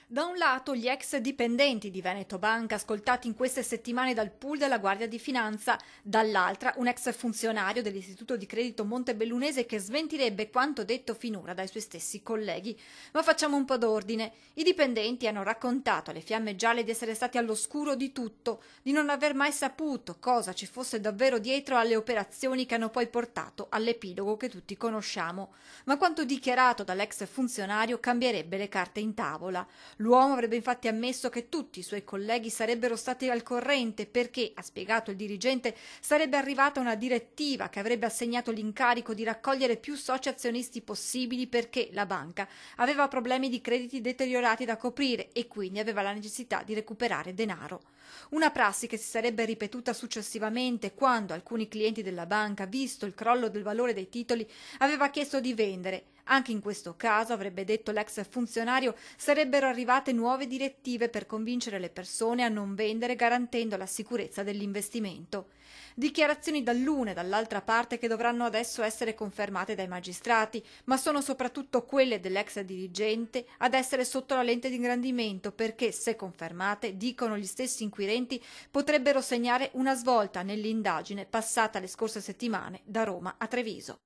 Da un lato gli ex dipendenti di Veneto Banca ascoltati in queste settimane dal pool della Guardia di Finanza, dall'altra un ex funzionario dell'Istituto di Credito Montebellunese che smentirebbe quanto detto finora dai suoi stessi colleghi. Ma facciamo un po' d'ordine. I dipendenti hanno raccontato alle Fiamme Gialle di essere stati all'oscuro di tutto, di non aver mai saputo cosa ci fosse davvero dietro alle operazioni che hanno poi portato all'epilogo che tutti conosciamo. Ma quanto dichiarato dall'ex funzionario cambierebbe le carte in tavola. L'uomo avrebbe infatti ammesso che tutti i suoi colleghi sarebbero stati al corrente perché, ha spiegato il dirigente, sarebbe arrivata una direttiva che avrebbe assegnato l'incarico di raccogliere più soci azionisti possibili perché la banca aveva problemi di crediti deteriorati da coprire e quindi aveva la necessità di recuperare denaro. Una prassi che si sarebbe ripetuta successivamente quando alcuni clienti della banca, visto il crollo del valore dei titoli, aveva chiesto di vendere. Anche in questo caso, avrebbe detto l'ex funzionario, sarebbero arrivate nuove direttive per convincere le persone a non vendere garantendo la sicurezza dell'investimento. Dichiarazioni dall'una e dall'altra parte che dovranno adesso essere confermate dai magistrati, ma sono soprattutto quelle dell'ex dirigente ad essere sotto la lente di ingrandimento perché, se confermate, dicono gli stessi inquirenti, potrebbero segnare una svolta nell'indagine passata le scorse settimane da Roma a Treviso.